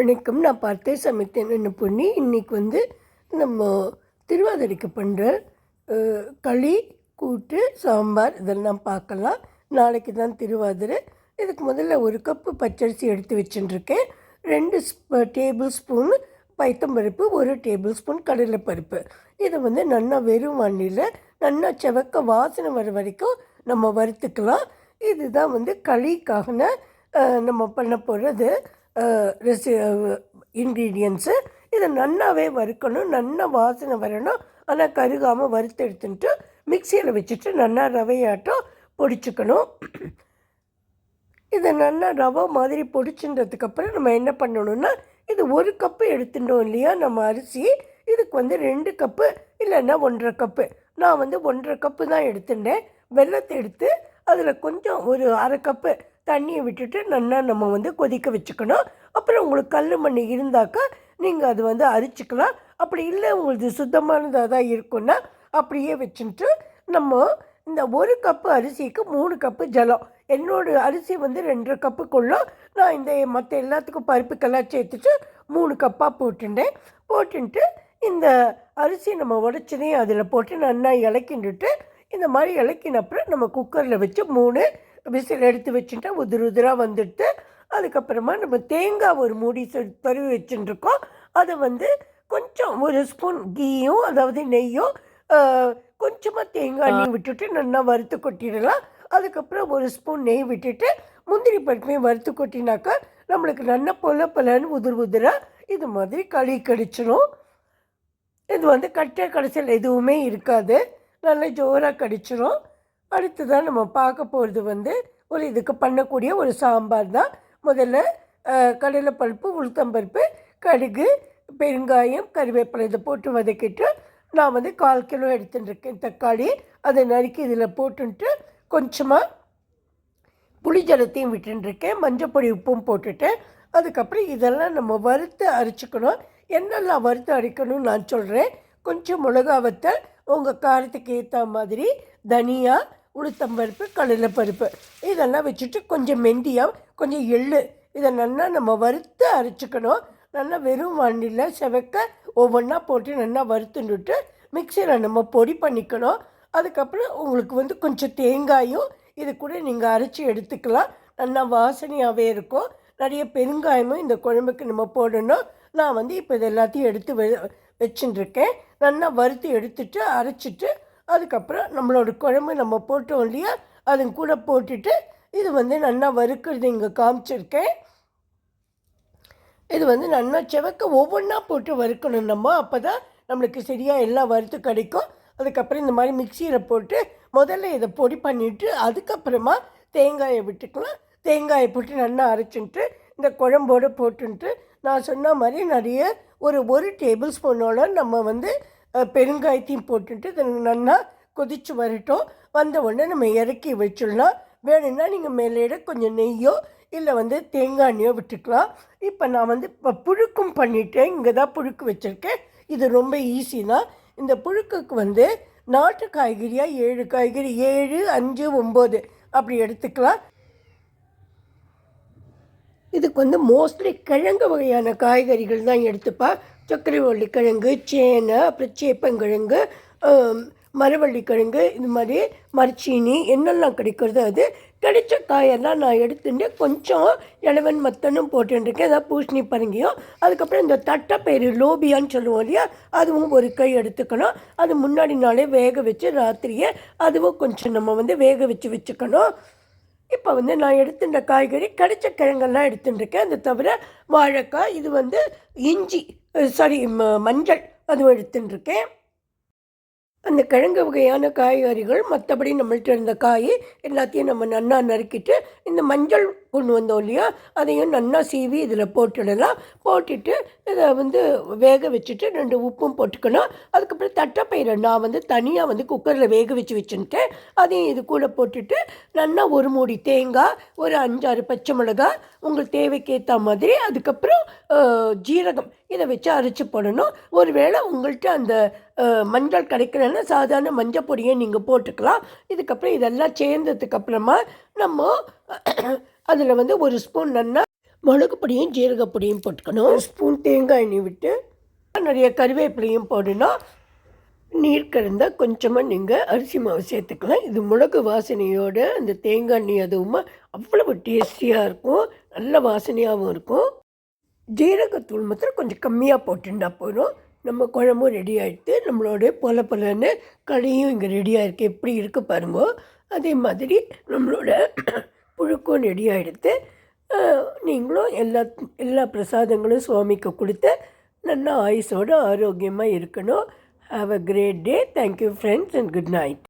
வணக்கம். நான் பார்த்தே சமைத்தேன் பொண்ணி. இன்றைக்கி நம்ம திருவாதிரைக்கு பண்ணுற களி, கூட்டு, சாம்பார் இதெல்லாம் பார்க்கலாம். நாளைக்கு தான் திருவாதிரை. இதுக்கு முதல்ல 1 கப்பு பச்சரிசி எடுத்து வச்சுட்டுருக்கேன். 2 டேபிள் ஸ்பூன் பைத்தம்பருப்பு, 1 டேபிள் ஸ்பூன் கடலைப்பருப்பு. இதை நல்லா வெறும் வாண்டியில் நல்லா செவக்க வாசனை வர வரைக்கும் நம்ம வறுத்துக்கலாம். இதுதான் களிக்காக நம்ம பண்ண போகிறது இன்க்ரீடியன்ஸு. இதை நல்லாவே வறுக்கணும், நல்லா வாசனை வரணும். ஆனால் கருகாமல் வறுத்து எடுத்துட்டு மிக்சியில் வச்சுட்டு நல்லா ரவையாட்டம் பொடிச்சுக்கணும். இதை நல்லா ரவை மாதிரி பொடிச்சுன்றதுக்கப்புறம் நம்ம என்ன பண்ணணுன்னா, இது 1 கப்பு எடுத்துட்டோம் இல்லையா நம்ம அரிசி. இதுக்கு 2 கப்பு இல்லைன்னா 1.5 கப்பு. நான் 1.5 கப்பு தான் எடுத்துட்டேன். வெல்லத்தை எடுத்து அதில் கொஞ்சம் ஒரு 1/2 கப்பு தண்ணியை விட்டுட்டு நல்லா நம்ம கொதிக்க வச்சுக்கணும். அப்புறம் உங்களுக்கு கல் மண் இருந்தாக்கா நீங்கள் அது அரிச்சிக்கலாம். அப்படி இல்லை உங்களுக்கு சுத்தமானதாக தான் இருக்குன்னா அப்படியே வச்சுட்டு நம்ம இந்த 1 கப்பு அரிசிக்கு 3 கப்பு ஜலம். என்னோடய அரிசி 2.5 கப்புக்குள்ளே நான் இந்த மற்ற எல்லாத்துக்கும் பருப்புக்கெல்லாம் சேர்த்துட்டு 3 கப்பாக போட்டுட்டு இந்த அரிசி நம்ம உடச்சினையும் அதில் போட்டு நல்லா இலக்கிண்டுட்டு இந்த மாதிரி இலக்கினப்புறம் நம்ம குக்கரில் வச்சு 3 விசில் எடுத்து வச்சுட்டா உதிராக வந்துட்டு அதுக்கப்புறமா நம்ம தேங்காய் ஒரு மூடி தருவி வச்சுட்டுருக்கோம். அதை கொஞ்சம் 1 ஸ்பூன் கீயும் அதாவது நெய்யும் கொஞ்சமாக தேங்காய் எண்ணெய் விட்டுட்டு நல்லா வறுத்து கொட்டிடலாம். அதுக்கப்புறம் 1 ஸ்பூன் நெய் விட்டுட்டு முந்திரி பருப்பையும் வறுத்து கொட்டினாக்கா நம்மளுக்கு நல்லா பொலன்னு உதிராக இது மாதிரி களி கடிச்சிடும். இது கடைசியில் எதுவுமே இருக்காது, நல்லா ஜோராக கடிச்சிடும். அடுத்து தான் நம்ம பார்க்க போகிறது ஒரு இதுக்கு பண்ணக்கூடிய ஒரு சாம்பார் தான். முதல்ல கடலைப்பருப்பு, உளுத்தம்பருப்பு, கடுகு, பெருங்காயம், கறிவேப்பிலை இதை போட்டு வதக்கிட்டு நான் 1/4 கிலோ எடுத்துட்டுருக்கேன் தக்காளி. அதை நறுக்கி இதில் போட்டுட்டு கொஞ்சமாக புளி ஜலத்தையும் விட்டுருக்கேன். மஞ்சள் பொடி உப்பும் போட்டுட்டேன். அதுக்கப்புறம் இதெல்லாம் நம்ம வறுத்து அரைச்சிக்கணும். என்னெல்லாம் வறுத்து அரைக்கணும்னு நான் சொல்கிறேன். கொஞ்சம் மிளகா வத்தல், உங்கள் காரத்துக்கு ஏற்ற மாதிரி தனியா, உளுத்தம்பருப்பு, கடலைப்பருப்பு இதெல்லாம் வச்சுட்டு கொஞ்சம் வெந்தயம், கொஞ்சம் எள்ளு இதை நல்லா நம்ம வறுத்து அரைச்சிக்கணும். நல்லா வெறும் வாண்டியில் செவக்க ஒவ்வொன்றா போட்டு நல்லா வறுத்துட்டு மிக்சியில் நம்ம பொடி பண்ணிக்கணும். அதுக்கப்புறம் உங்களுக்கு கொஞ்சம் தேங்காயும் இது கூட நீங்கள் அரைச்சி எடுத்துக்கலாம். நல்லா வாசனையாகவே இருக்கும். நிறைய பெருங்காயமும் இந்த குழம்புக்கு நம்ம போடணும். நான் இப்போ இது எல்லாத்தையும் எடுத்து வச்சுட்டுருக்கேன். நல்லா வறுத்து எடுத்துட்டு அரைச்சிட்டு அதுக்கப்புறம் நம்மளோட குழம்பு நம்ம போட்டோம் இல்லையா அது கூட போட்டுட்டு இது நல்லா வறுக்கிறது இங்கே காமிச்சிருக்கேன். இது நல்லா செவக்க ஒவ்வொன்றா போட்டு வறுக்கணும் நம்ம. அப்போ தான் நம்மளுக்கு சரியாக எல்லாம் வறுத்து கிடைக்கும். அதுக்கப்புறம் இந்த மாதிரி மிக்சியில் போட்டு முதல்ல இதை பொடி பண்ணிவிட்டு அதுக்கப்புறமா தேங்காயை விட்டுக்கலாம். தேங்காயை போட்டு நல்லா அரைச்சிட்டு இந்த குழம்போடு போட்டுன்ட்டு நான் சொன்ன மாதிரி நிறைய ஒரு டேபிள் ஸ்பூனோட நம்ம பெருங்காயத்தையும் போட்டுட்டு இதை நல்லா கொதித்து வரட்டும். வந்த உடனே நம்ம இறக்கி வச்சிடலாம். வேணும்னா நீங்கள் மேலேட கொஞ்சம் நெய்யோ இல்லை தேங்காய் எண்ணெயோ விட்டுக்கலாம். இப்போ நான் இப்போ புழுக்கும் பண்ணிவிட்டேன். இங்கே தான் புழுக்கு வச்சுருக்கேன். இது ரொம்ப ஈஸி தான். இந்த புழுக்குக்கு நாட்டு காய்கறியாக 7 காய்கறி 7, 5, 9 அப்படி எடுத்துக்கலாம். இதுக்கு மோஸ்ட்லி கிழங்கு வகையான காய்கறிகள் தான் எடுத்துப்பா. சக்கரவள்ளி கிழங்கு, சேனை, அப்புறம் சேப்பங்கிழங்கு, மரவள்ளிக்கிழங்கு, இது மாதிரி மரச்சீனி என்னெல்லாம் கிடைக்கிறது அது கிடைச்ச காயெல்லாம் நான் எடுத்துட்டு கொஞ்சம் இளவன் மத்தனும் போட்டுருக்கேன். அதாவது பூசணி பரங்கியும். அதுக்கப்புறம் இந்த தட்டைப்பயிறு லோபியான்னு சொல்லுவோம் இல்லையா அதுவும் 1 கை எடுத்துக்கணும். அது முன்னாடி நாளே வேக வச்சு ராத்திரியே அதுவும் கொஞ்சம் நம்ம வேக வச்சுக்கணும். இப்போ நான் எடுத்துட்ட காய்கறி கிடைச்ச கிழங்கெல்லாம் எடுத்துட்டுருக்கேன். அது தவிர வாழைக்காய், இது இஞ்சி மஞ்சள் அதுவும் எடுத்துட்டுருக்கேன். அந்த கிழங்கு வகையான காய்கறிகள் மற்றபடி நம்மள்கிட்ட இருந்த காய் எல்லாத்தையும் நம்ம நல்லா நறுக்கிட்டு இந்த மஞ்சள் கொண்டு வந்தோம் இல்லையா அதையும் நல்லா சீவி இதில் போட்டுடலாம். போட்டுட்டு இதை வேக வச்சுட்டு 2 உப்பும் போட்டுக்கணும். அதுக்கப்புறம் தட்டைப்பயிரை நான் தனியாக குக்கரில் வேக வச்சுட்டேன். அதையும் இது கூட போட்டுட்டு நல்லா 1 மூடி தேங்காய், ஒரு 5-6 பச்சை மிளகாய் உங்களுக்கு தேவைக்கேற்ற மாதிரி, அதுக்கப்புறம் ஜீரகம் இதை வச்சு அரைச்சி போடணும். ஒருவேளை உங்கள்கிட்ட அந்த மஞ்சள் கிடைக்கலன்னா சாதாரண மஞ்சள் பொடியை நீங்கள் போட்டுக்கலாம். இதுக்கப்புறம் இதெல்லாம் சேர்ந்ததுக்கப்புறமா நம்ம அதில் 1 ஸ்பூன் நல்லா மிளகு பொடியும் ஜீரகப்பொடியும் போட்டுக்கணும். ஒரு ஸ்பூன் தேங்காய் எண்ணெய் விட்டு நிறைய கருவேப்பிலையும் போடணும். நீர் கலந்த கொஞ்சமாக நீங்கள் அரிசி மாவு சேர்த்துக்கலாம். இது மிளகு வாசனையோட அந்த தேங்காய் எண்ணெய் அதுவும் அவ்வளவு டேஸ்டியாக இருக்கும், நல்ல வாசனையாகவும் இருக்கும். ஜீரகத்தூள் மாத்திரம் கொஞ்சம் கம்மியாக போட்டுட்டா போதும். நம்ம குழம்பும் ரெடி ஆகிடுது. நம்மளோட பொலன்னு கடையும் இங்கே ரெடியாக இருக்குது. எப்படி இருக்குது பாருங்க. அதே மாதிரி நம்மளோட புழுக்கும் ரெடி ஆகிடுது. நீங்களும் எல்லா பிரசாதங்களும் சுவாமிக்கு கொடுத்து நல்லா ஆயுசோடு ஆரோக்கியமாக இருக்கணும். Have a great day. Thank you friends and good night.